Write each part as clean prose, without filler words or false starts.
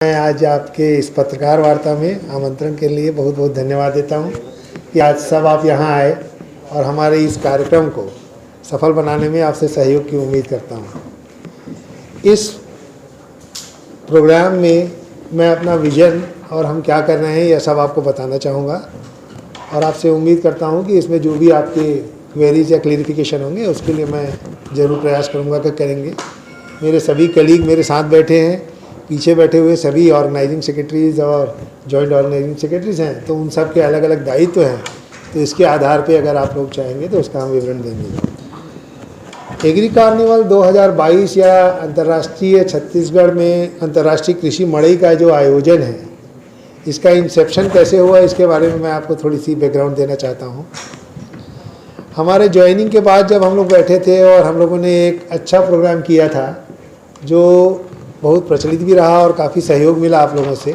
मैं आज आपके इस पत्रकार वार्ता में आमंत्रण के लिए बहुत बहुत धन्यवाद देता हूं कि आज सब आप यहां आए और हमारे इस कार्यक्रम को सफल बनाने में आपसे सहयोग की उम्मीद करता हूं। इस प्रोग्राम में मैं अपना विजन और हम क्या कर रहे हैं यह सब आपको बताना चाहूँगा और आपसे उम्मीद करता हूं कि इसमें जो भी आपके क्वेरीज या क्लेरिफिकेशन होंगे उसके लिए मैं ज़रूर प्रयास करूँगा कि करेंगे। मेरे सभी कलीग मेरे साथ बैठे हैं, पीछे बैठे हुए सभी ऑर्गेनाइजिंग सेक्रेटरीज़ और जॉइंट ऑर्गेनाइजिंग सेक्रेटरीज़ हैं, तो उन सब के अलग अलग दायित्व हैं। तो इसके आधार पे अगर आप लोग चाहेंगे तो उसका हम विवरण देंगे। एग्री कार्निवल 2022 या अंतर्राष्ट्रीय छत्तीसगढ़ में अंतर्राष्ट्रीय कृषि मड़ई का जो आयोजन है, इसका इंसेप्शन कैसे हुआ इसके बारे में मैं आपको थोड़ी सी बैकग्राउंड देना चाहता हूँ। हमारे ज्वाइनिंग के बाद जब हम लोग बैठे थे और हम लोगों ने एक अच्छा प्रोग्राम किया था जो बहुत प्रचलित भी रहा और काफ़ी सहयोग मिला आप लोगों से।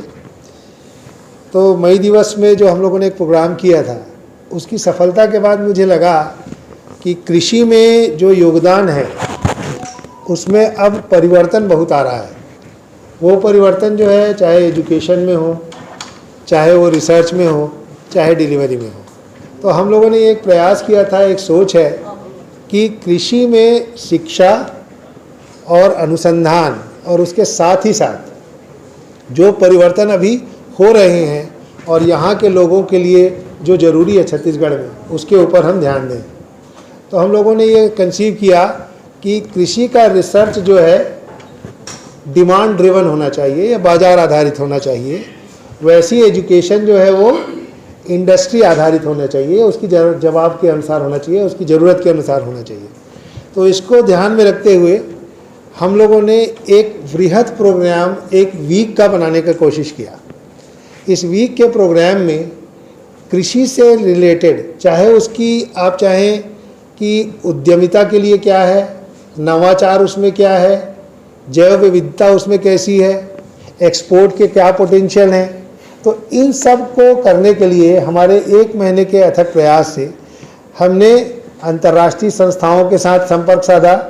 तो मई दिवस में जो हम लोगों ने एक प्रोग्राम किया था उसकी सफलता के बाद मुझे लगा कि कृषि में जो योगदान है उसमें अब परिवर्तन बहुत आ रहा है। वो परिवर्तन जो है चाहे एजुकेशन में हो, चाहे वो रिसर्च में हो, चाहे डिलीवरी में हो। तो हम लोगों ने एक प्रयास किया था, एक सोच है कि कृषि में शिक्षा और अनुसंधान और उसके साथ ही साथ जो परिवर्तन अभी हो रहे हैं और यहाँ के लोगों के लिए जो ज़रूरी है छत्तीसगढ़ में, उसके ऊपर हम ध्यान दें। तो हम लोगों ने ये कंसीव किया कि कृषि का रिसर्च जो है डिमांड ड्रिवन होना चाहिए या बाज़ार आधारित होना चाहिए, वैसी एजुकेशन जो है वो इंडस्ट्री आधारित होना चाहिए, उसकी जवाब के अनुसार होना चाहिए, उसकी ज़रूरत के अनुसार होना चाहिए। तो इसको ध्यान में रखते हुए हम लोगों ने एक वृहद प्रोग्राम एक वीक का बनाने का कोशिश किया। इस वीक के प्रोग्राम में कृषि से रिलेटेड, चाहे उसकी आप चाहें कि उद्यमिता के लिए क्या है, नवाचार उसमें क्या है, जैव विविधता उसमें कैसी है, एक्सपोर्ट के क्या पोटेंशियल हैं, तो इन सब को करने के लिए हमारे 1 महीने के अथक प्रयास से हमने अंतर्राष्ट्रीय संस्थाओं के साथ संपर्क साधा,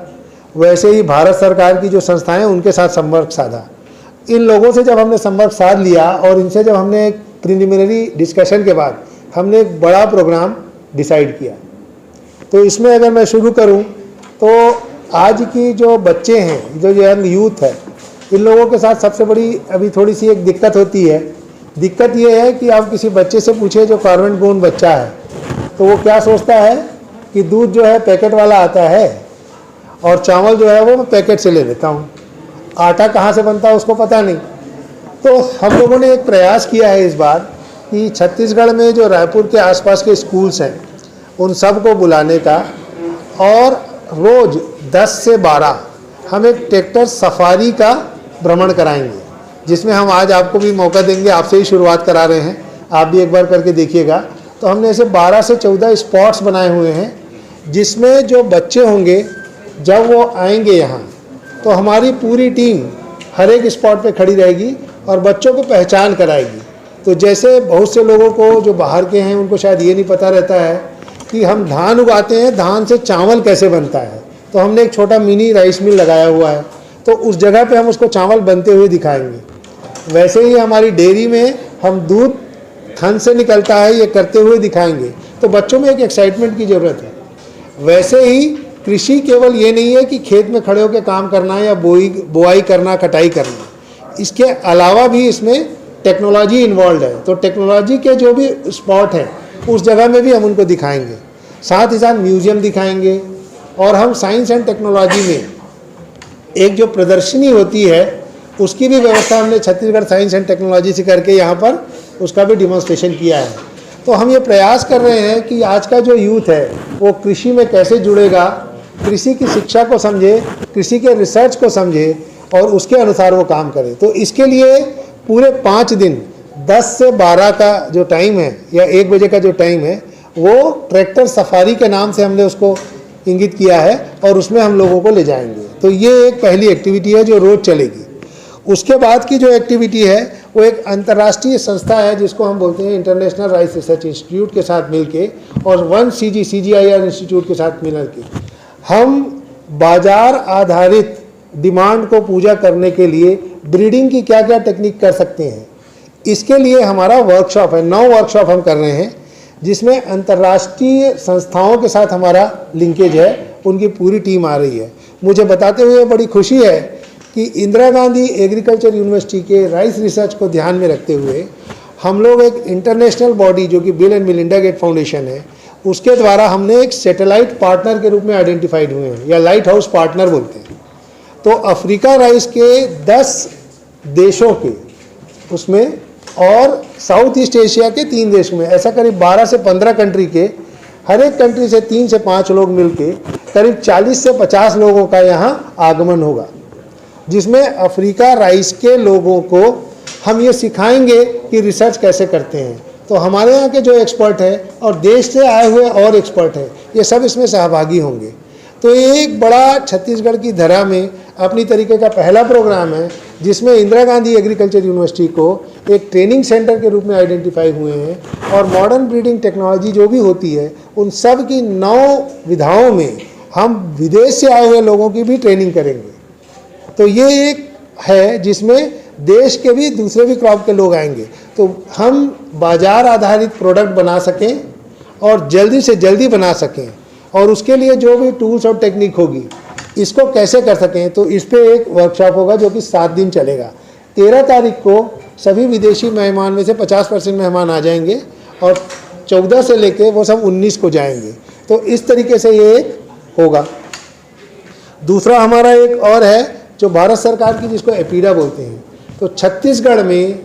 वैसे ही भारत सरकार की जो संस्थाएं हैं उनके साथ संपर्क साधा। इन लोगों से जब हमने संपर्क साध लिया और इनसे जब हमने एक प्रिलिमिनरी डिस्कशन के बाद हमने एक बड़ा प्रोग्राम डिसाइड किया। तो इसमें अगर मैं शुरू करूं तो आज की जो बच्चे हैं, जो यंग यूथ है, इन लोगों के साथ सबसे बड़ी अभी थोड़ी सी एक दिक्कत होती है। दिक्कत ये है कि आप किसी बच्चे से पूछे जो गवर्नमेंट बोर्न बच्चा है तो वो क्या सोचता है कि दूध जो है पैकेट वाला आता है और चावल जो है वो मैं पैकेट से ले लेता हूँ, आटा कहाँ से बनता है उसको पता नहीं। तो हम लोगों ने एक प्रयास किया है इस बार कि छत्तीसगढ़ में जो रायपुर के आसपास के स्कूल्स हैं उन सब को बुलाने का और रोज़ 10 से 12 हम एक ट्रैक्टर सफारी का भ्रमण कराएंगे, जिसमें हम आज आपको भी मौका देंगे, आपसे ही शुरुआत करा रहे हैं, आप भी एक बार करके देखिएगा। तो हमने ऐसे 12 से 14 स्पॉट्स बनाए हुए हैं जिसमें जो बच्चे होंगे जब वो आएंगे यहाँ तो हमारी पूरी टीम हर एक स्पॉट पे खड़ी रहेगी और बच्चों को पहचान कराएगी। तो जैसे बहुत से लोगों को जो बाहर के हैं उनको शायद ये नहीं पता रहता है कि हम धान उगाते हैं, धान से चावल कैसे बनता है, तो हमने एक छोटा मिनी राइस मिल लगाया हुआ है, तो उस जगह पे हम उसको चावल बनते हुए दिखाएंगे। वैसे ही हमारी डेयरी में हम दूध थन से निकलता है ये करते हुए दिखाएंगे, तो बच्चों में एक एक्साइटमेंट की ज़रूरत है। वैसे ही कृषि केवल ये नहीं है कि खेत में खड़े होकर काम करना या बोआई करना, कटाई करना, इसके अलावा भी इसमें टेक्नोलॉजी इन्वॉल्व है। तो टेक्नोलॉजी के जो भी स्पॉट हैं उस जगह में भी हम उनको दिखाएंगे, साथ ही साथ म्यूजियम दिखाएंगे। और हम साइंस एंड टेक्नोलॉजी में एक जो प्रदर्शनी होती है उसकी भी व्यवस्था हमने छत्तीसगढ़ साइंस एंड टेक्नोलॉजी से करके यहाँ पर उसका भी डिमॉन्स्ट्रेशन किया है। तो हम ये प्रयास कर रहे हैं कि आज का जो यूथ है वो कृषि में कैसे जुड़ेगा, कृषि की शिक्षा को समझे, कृषि के रिसर्च को समझे और उसके अनुसार वो काम करे। तो इसके लिए पूरे 5 दिन 10 से 12 का जो टाइम है या 1 बजे का जो टाइम है वो ट्रैक्टर सफारी के नाम से हमने उसको इंगित किया है और उसमें हम लोगों को ले जाएंगे। तो ये एक पहली एक्टिविटी है जो रोज़ चलेगी। उसके बाद की जो एक्टिविटी है वो एक अंतर्राष्ट्रीय संस्था है जिसको हम बोलते हैं इंटरनेशनल राइस रिसर्च इंस्टीट्यूट के साथ मिलके और 1 CGIAR इंस्टीट्यूट के साथ मिलकर के हम बाजार आधारित डिमांड को पूजा करने के लिए ब्रीडिंग की क्या क्या टेक्निक कर सकते हैं। इसके लिए हमारा वर्कशॉप है, 9 वर्कशॉप हम कर रहे हैं, जिसमें अंतर्राष्ट्रीय संस्थाओं के साथ हमारा लिंकेज है, उनकी पूरी टीम आ रही है। मुझे बताते हुए बड़ी खुशी है कि इंदिरा गांधी एग्रीकल्चर यूनिवर्सिटी के राइस रिसर्च को ध्यान में रखते हुए हम लोग एक इंटरनेशनल बॉडी जो कि Bill and Melinda Gates foundation है, उसके द्वारा हमने एक सैटेलाइट पार्टनर के रूप में आइडेंटिफाइड हुए हैं, या लाइट हाउस पार्टनर बोलते हैं। तो अफ्रीका राइस के 10 देशों के उसमें और साउथ ईस्ट एशिया के 3 देश में, ऐसा करीब 12 से 15 कंट्री के, हर एक कंट्री से 3 से 5 लोग मिलके करीब 40 से 50 लोगों का यहाँ आगमन होगा, जिसमें अफ्रीका राइस के लोगों को हम ये सिखाएंगे कि रिसर्च कैसे करते हैं। तो हमारे यहाँ के जो एक्सपर्ट हैं और देश से आए हुए और एक्सपर्ट हैं, ये सब इसमें सहभागी होंगे। तो ये एक बड़ा छत्तीसगढ़ की धरा में अपनी तरीके का पहला प्रोग्राम है, जिसमें इंदिरा गांधी एग्रीकल्चर यूनिवर्सिटी को एक ट्रेनिंग सेंटर के रूप में आइडेंटिफाई हुए हैं, और मॉडर्न ब्रीडिंग टेक्नोलॉजी जो भी होती है उन सब की 9 विधाओं में हम विदेश से आए हुए लोगों की भी ट्रेनिंग करेंगे। तो ये एक है जिसमें देश के भी दूसरे भी क्रॉप के लोग आएंगे, तो हम बाजार आधारित प्रोडक्ट बना सकें और जल्दी से जल्दी बना सकें, और उसके लिए जो भी टूल्स और टेक्निक होगी इसको कैसे कर सकें। तो इस पे एक वर्कशॉप होगा जो कि 7 दिन चलेगा। 13 तारीख को सभी विदेशी मेहमान में से 50% मेहमान आ जाएंगे, और 14 से लेके वो सब 19 को जाएंगे। तो इस तरीके से ये एक होगा। दूसरा हमारा एक और है जो भारत सरकार की, जिसको एपीडा बोलते हैं। तो छत्तीसगढ़ में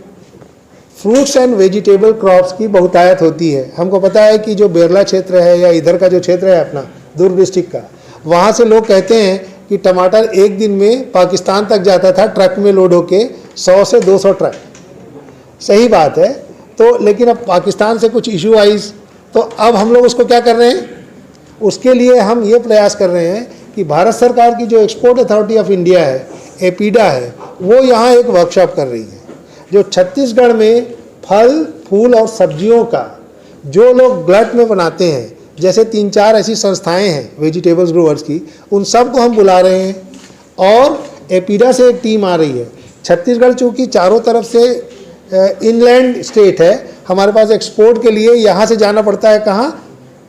फ्रूट्स एंड वेजिटेबल क्रॉप्स की बहुतायत होती है। हमको पता है कि जो बेरला क्षेत्र है या इधर का जो क्षेत्र है अपना दुर्ग डिस्ट्रिक्ट का, वहाँ से लोग कहते हैं कि टमाटर एक दिन में पाकिस्तान तक जाता था ट्रक में लोड होके, 100 से 200 ट्रक। सही बात है। तो लेकिन अब पाकिस्तान से कुछ इशू आई, तो अब हम लोग उसको क्या कर रहे हैं, उसके लिए हम ये प्रयास कर रहे हैं कि भारत सरकार की जो एक्सपोर्ट अथॉरिटी ऑफ इंडिया है, एपीडा है, वो यहाँ एक वर्कशॉप कर रही है, जो छत्तीसगढ़ में फल फूल और सब्जियों का जो लोग गलत में बनाते हैं, जैसे 3-4 ऐसी संस्थाएं हैं वेजिटेबल्स ग्रोवर्स की, उन सब को हम बुला रहे हैं। और एपीडा से एक टीम आ रही है। छत्तीसगढ़ चूँकि चारों तरफ से इनलैंड स्टेट है, हमारे पास एक्सपोर्ट के लिए यहाँ से जाना पड़ता है कहाँ,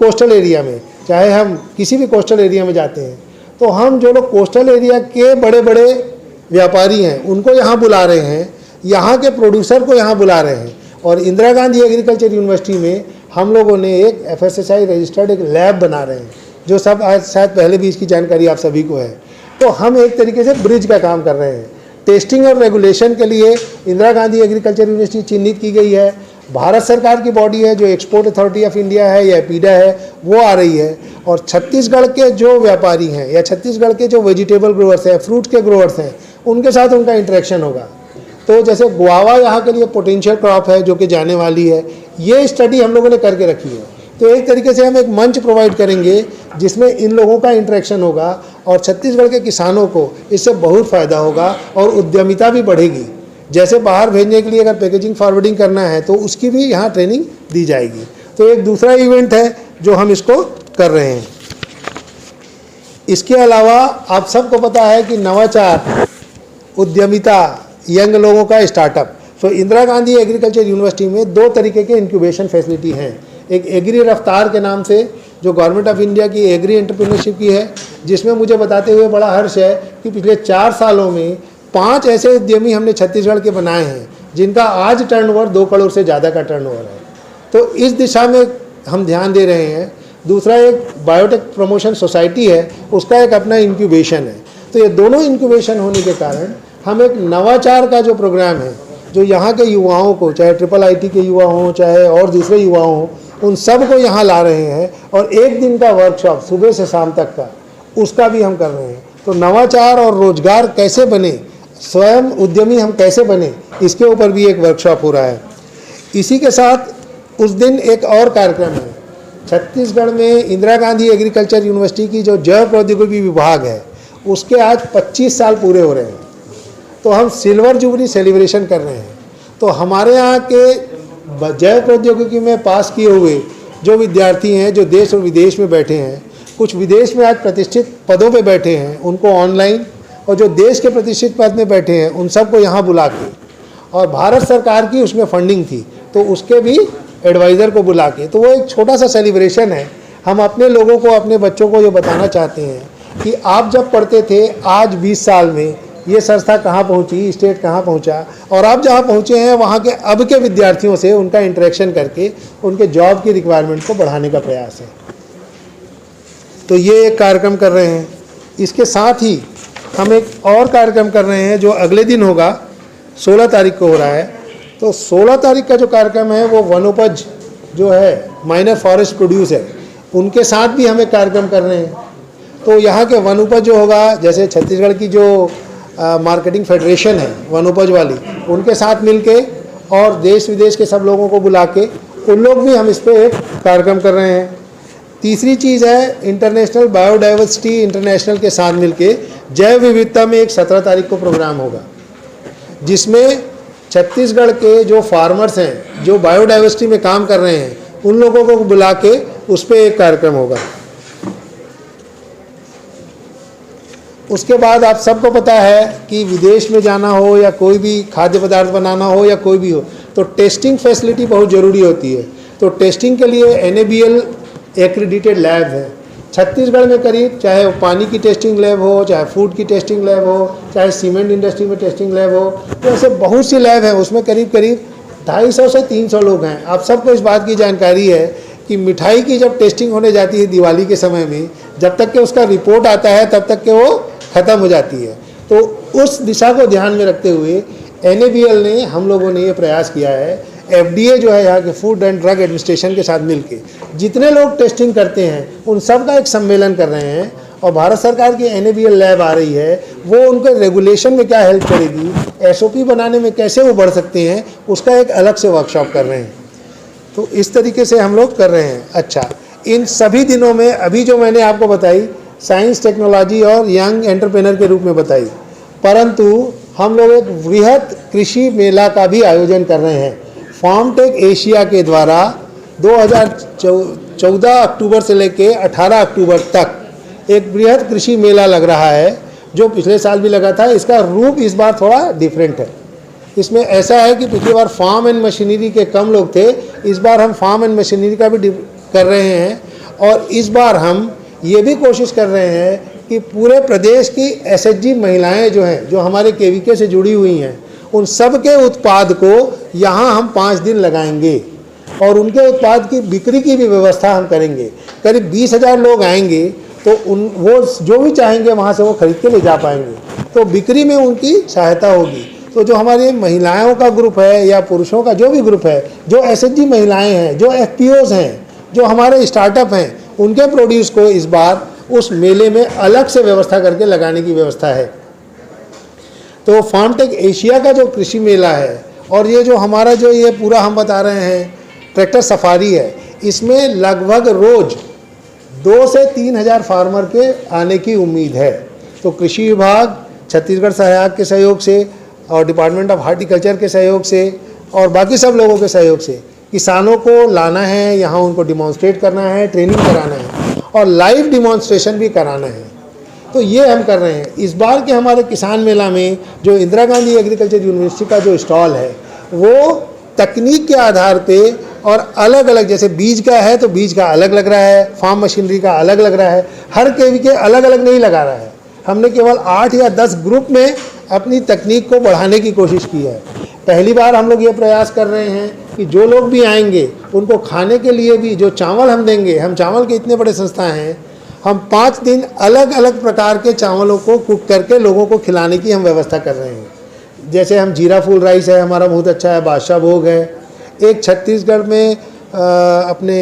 कोस्टल एरिया में। चाहे हम किसी भी कोस्टल एरिया में जाते हैं, तो हम जो लोग कोस्टल एरिया के बड़े बड़े व्यापारी हैं उनको यहाँ बुला रहे हैं, यहाँ के प्रोड्यूसर को यहाँ बुला रहे हैं। और इंदिरा गांधी एग्रीकल्चर यूनिवर्सिटी में हम लोगों ने एक FSSAI रजिस्टर्ड एक लैब बना रहे हैं, जो सब आज शायद पहले भी इसकी जानकारी आप सभी को है। तो हम एक तरीके से ब्रिज का काम कर रहे हैं। टेस्टिंग और रेगुलेशन के लिए इंदिरा गांधी एग्रीकल्चर यूनिवर्सिटी चिन्हित की गई है। भारत सरकार की बॉडी है जो एक्सपोर्ट अथॉरिटी ऑफ इंडिया है या एपीडा है, वो आ रही है। और छत्तीसगढ़ के जो व्यापारी हैं या छत्तीसगढ़ के जो वेजिटेबल ग्रोवर्स हैं, फ्रूट के ग्रोवर्स हैं, उनके साथ उनका इंटरेक्शन होगा। तो जैसे गुआवा यहाँ के लिए पोटेंशियल क्रॉप है जो कि जाने वाली है, ये स्टडी हम लोगों ने करके रखी है। तो एक तरीके से हम एक मंच प्रोवाइड करेंगे जिसमें इन लोगों का इंटरेक्शन होगा, और छत्तीसगढ़ के किसानों को इससे बहुत फ़ायदा होगा और उद्यमिता भी बढ़ेगी। जैसे बाहर भेजने के लिए अगर पैकेजिंग फॉरवर्डिंग करना है तो उसकी भी यहाँ ट्रेनिंग दी जाएगी। तो एक दूसरा इवेंट है जो हम इसको कर रहे हैं। इसके अलावा आप सबको पता है कि नवाचार, उद्यमिता, यंग लोगों का स्टार्टअप, तो इंदिरा गांधी एग्रीकल्चर यूनिवर्सिटी में 2 तरीके के इंक्यूबेशन फैसिलिटी हैं। एक एग्री रफ्तार के नाम से जो गवर्नमेंट ऑफ इंडिया की एग्री एंटरप्रेन्योरशिप की है, जिसमें मुझे बताते हुए बड़ा हर्ष है कि पिछले 4 सालों में 5 ऐसे उद्यमी हमने छत्तीसगढ़ के बनाए हैं जिनका आज टर्नओवर 2 करोड़ से ज़्यादा का टर्नओवर है। तो इस दिशा में हम ध्यान दे रहे हैं। दूसरा एक बायोटेक प्रमोशन सोसाइटी है, उसका एक अपना इंक्यूबेशन है। तो ये दोनों इंक्यूबेशन होने के कारण हम एक नवाचार का जो प्रोग्राम है, जो यहाँ के युवाओं को, चाहे IIIT के युवा हों चाहे और दूसरे युवा हों, उन सब को यहाँ ला रहे हैं। और 1 दिन का वर्कशॉप सुबह से शाम तक का, उसका भी हम कर रहे हैं। तो नवाचार और रोजगार कैसे बने, स्वयं उद्यमी हम कैसे बने, इसके ऊपर भी एक वर्कशॉप हो रहा है। इसी के साथ उस दिन एक और कार्यक्रम है। छत्तीसगढ़ में इंदिरा गांधी एग्रीकल्चर यूनिवर्सिटी की जो जैव प्रौद्योगिकी विभाग है, उसके आज 25 साल पूरे हो रहे हैं। तो हम सिल्वर जुबली सेलिब्रेशन कर रहे हैं। तो हमारे यहाँ के जैव प्रौद्योगिकी में पास किए हुए जो विद्यार्थी हैं, जो देश और विदेश में बैठे हैं, कुछ विदेश में आज प्रतिष्ठित पदों पे बैठे हैं, उनको ऑनलाइन और जो देश के प्रतिष्ठित पद में बैठे हैं उन सबको यहाँ बुला के, और भारत सरकार की उसमें फंडिंग थी तो उसके भी एडवाइज़र को बुला के, तो वो एक छोटा सा सेलिब्रेशन है। हम अपने लोगों को, अपने बच्चों को ये बताना चाहते हैं कि आप जब पढ़ते थे आज 20 साल में ये संस्था कहाँ पहुँची, स्टेट कहाँ पहुँचा, और आप जहाँ पहुँचे हैं वहाँ के अब के विद्यार्थियों से उनका इंटरेक्शन करके उनके जॉब की रिक्वायरमेंट को बढ़ाने का प्रयास है। तो ये एक कार्यक्रम कर रहे हैं। इसके साथ ही हम एक और कार्यक्रम कर रहे हैं जो अगले दिन होगा, 16 तारीख को हो रहा है। तो 16 तारीख का जो कार्यक्रम है वो वनोपज जो है, माइनर फॉरेस्ट प्रोड्यूसर, उनके साथ भी हम एक कार्यक्रम कर रहे हैं। तो यहाँ के वनोपज जो होगा, जैसे छत्तीसगढ़ की जो मार्केटिंग फेडरेशन है वनोपज वाली, उनके साथ मिलके और देश विदेश के सब लोगों को बुला के उन लोग भी हम इस पर एक कार्यक्रम कर रहे हैं। तीसरी चीज़ है इंटरनेशनल बायोडाइवर्सिटी इंटरनेशनल के साथ मिलके जैव विविधता में एक 17 तारीख को प्रोग्राम होगा, जिसमें छत्तीसगढ़ के जो फार्मर्स हैं जो बायोडाइवर्सिटी में काम कर रहे हैं उन लोगों को बुला के उस पर एक कार्यक्रम होगा। उसके बाद आप सबको पता है कि विदेश में जाना हो या कोई भी खाद्य पदार्थ बनाना हो या कोई भी हो, तो टेस्टिंग फैसिलिटी बहुत ज़रूरी होती है। तो टेस्टिंग के लिए NABL एक्रेडिटेड लैब है छत्तीसगढ़ में करीब, चाहे वो पानी की टेस्टिंग लैब हो, चाहे फूड की टेस्टिंग लैब हो, चाहे सीमेंट इंडस्ट्री में टेस्टिंग लैब हो, तो ऐसे बहुत सी लैब हैं। उसमें करीब 250 से 300 लोग हैं। आप सबको इस बात की जानकारी है कि मिठाई की जब टेस्टिंग होने जाती है दिवाली के समय में, जब तक कि उसका रिपोर्ट आता है तब तक कि वो ख़त्म हो जाती है। तो उस दिशा को ध्यान में रखते हुए NABL ने, हम लोगों ने ये प्रयास किया है, FDA जो है यहाँ के फूड एंड ड्रग एडमिनिस्ट्रेशन के साथ मिलके जितने लोग टेस्टिंग करते हैं उन सब का एक सम्मेलन कर रहे हैं। और भारत सरकार की NABL लैब आ रही है, वो उनके रेगुलेशन में क्या हेल्प करेगी, SOP बनाने में कैसे वो बढ़ सकते हैं, उसका एक अलग से वर्कशॉप कर रहे हैं। तो इस तरीके से हम लोग कर रहे हैं। अच्छा, इन सभी दिनों में अभी जो मैंने आपको बताई साइंस, टेक्नोलॉजी और यंग एंटरप्रेनर के रूप में बताई, परंतु हम लोग एक वृहद कृषि मेला का भी आयोजन कर रहे हैं फार्मटेक एशिया के द्वारा। 2014 अक्टूबर से लेकर 18 अक्टूबर तक एक वृहद कृषि मेला लग रहा है, जो पिछले साल भी लगा था। इसका रूप इस बार थोड़ा डिफरेंट है। इसमें ऐसा है कि पिछली बार फार्म एंड मशीनरी के कम लोग थे, इस बार हम फार्म एंड मशीनरी का भी कर रहे हैं। और इस बार हम ये भी कोशिश कर रहे हैं कि पूरे प्रदेश की SHG महिलाएं जो हैं, जो हमारे KVK से जुड़ी हुई हैं, उन सब के उत्पाद को यहाँ हम 5 दिन लगाएंगे और उनके उत्पाद की बिक्री की भी व्यवस्था हम करेंगे। करीब 20,000 लोग आएंगे, तो वो जो भी चाहेंगे वहाँ से वो खरीद के ले जा पाएंगे, तो बिक्री में उनकी सहायता होगी। तो जो हमारी महिलाओं का ग्रुप है या पुरुषों का जो भी ग्रुप है, जो SHG महिलाएं हैं, जो FPOs हैं, जो हमारे स्टार्टअप हैं, उनके प्रोड्यूस को इस बार उस मेले में अलग से व्यवस्था करके लगाने की व्यवस्था है। तो फार्मटेक एशिया का जो कृषि मेला है और ये जो हमारा जो ये पूरा हम बता रहे हैं ट्रैक्टर सफारी है, इसमें लगभग रोज़ 2 से 3 हज़ार फार्मर के आने की उम्मीद है। तो कृषि विभाग, छत्तीसगढ़ सहायक के सहयोग से और डिपार्टमेंट ऑफ हार्टिकल्चर के सहयोग से और बाकी सब लोगों के सहयोग से किसानों को लाना है, यहाँ उनको डिमॉन्स्ट्रेट करना है, ट्रेनिंग कराना है और लाइव डिमॉन्स्ट्रेशन भी कराना है। तो ये हम कर रहे हैं। इस बार के हमारे किसान मेला में जो इंदिरा गांधी एग्रीकल्चर यूनिवर्सिटी का जो स्टॉल है, वो तकनीक के आधार पे और अलग अलग, जैसे बीज का है तो बीज का अलग लग रहा है, फार्म मशीनरी का अलग लग रहा है, हर KVK अलग अलग नहीं लगा रहा है। हमने केवल 8 या 10 ग्रुप में अपनी तकनीक को बढ़ाने की कोशिश की है। पहली बार हम लोग ये प्रयास कर रहे हैं कि जो लोग भी आएंगे उनको खाने के लिए भी जो चावल हम देंगे, हम चावल के इतने बड़े संस्था हैं, हम 5 दिन अलग अलग प्रकार के चावलों को कुक करके लोगों को खिलाने की हम व्यवस्था कर रहे हैं। जैसे हम जीरा फुल राइस है हमारा, बहुत अच्छा है, बादशाह भोग है। एक छत्तीसगढ़ में अपने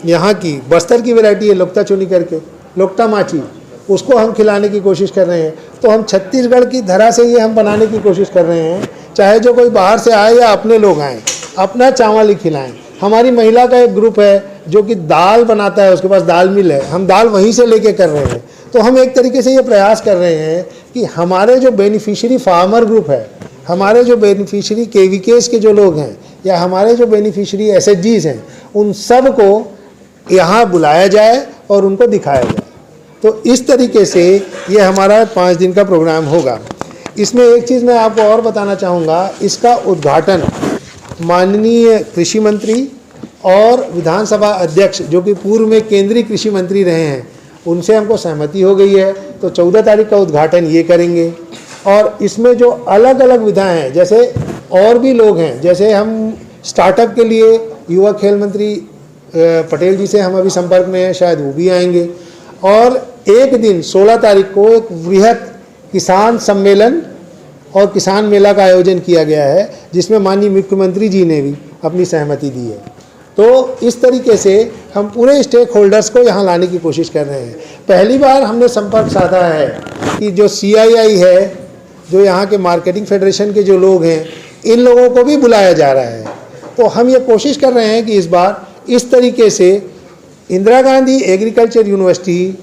यहाँ की बस्तर की वैरायटी है लोकता चुनी करके, लोकता माची, उसको हम खिलाने की कोशिश कर रहे हैं। तो हम छत्तीसगढ़ की धरा से ये हम बनाने की कोशिश कर रहे हैं, चाहे जो कोई बाहर से आए या अपने लोग आएँ, अपना चावल ही खिलाएं। हमारी महिला का एक ग्रुप है जो कि दाल बनाता है, उसके पास दाल मिल है, हम दाल वहीं से लेके कर रहे हैं। तो हम एक तरीके से ये प्रयास कर रहे हैं कि हमारे जो बेनिफिशियरी फार्मर ग्रुप है, हमारे जो बेनिफिशियरी KVKs के जो लोग हैं या हमारे जो बेनिफिशियरी SHGs हैं, उन सब को यहाँ बुलाया जाए और उनको दिखाया जाए। तो इस तरीके से ये हमारा 5 दिन का प्रोग्राम होगा। इसमें एक चीज़ मैं आपको और बताना चाहूँगा, इसका उद्घाटन माननीय कृषि मंत्री और विधानसभा अध्यक्ष जो कि पूर्व में केंद्रीय कृषि मंत्री रहे हैं, उनसे हमको सहमति हो गई है। तो 14 तारीख का उद्घाटन ये करेंगे। और इसमें जो अलग अलग विधाएँ हैं, जैसे और भी लोग हैं, जैसे हम स्टार्टअप के लिए युवा खेल मंत्री पटेल जी से हम अभी संपर्क में हैं, शायद वो भी आएंगे। और एक दिन 16 तारीख को एक वृहद किसान सम्मेलन और किसान मेला का आयोजन किया गया है, जिसमें माननीय मुख्यमंत्री जी ने भी अपनी सहमति दी है। तो इस तरीके से हम पूरे स्टेक होल्डर्स को यहाँ लाने की कोशिश कर रहे हैं। पहली बार हमने संपर्क साधा है कि जो CII है, जो यहाँ के मार्केटिंग फेडरेशन के जो लोग हैं, इन लोगों को भी बुलाया जा रहा है। तो हम ये कोशिश कर रहे हैं कि इस बार इस तरीके से इंदिरा गांधी एग्रीकल्चर यूनिवर्सिटी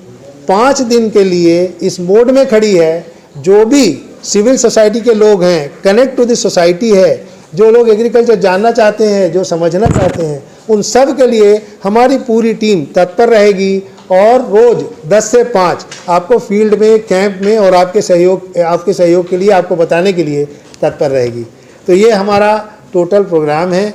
5 दिन के लिए इस मोड में खड़ी है। जो भी सिविल सोसाइटी के लोग हैं, कनेक्ट टू द सोसाइटी है, जो लोग एग्रीकल्चर जानना चाहते हैं, जो समझना चाहते हैं, उन सब के लिए हमारी पूरी टीम तत्पर रहेगी। और रोज़ 10 से 5 आपको फील्ड में, कैंप में और आपके सहयोग के लिए, आपको बताने के लिए तत्पर रहेगी। तो ये हमारा टोटल प्रोग्राम है।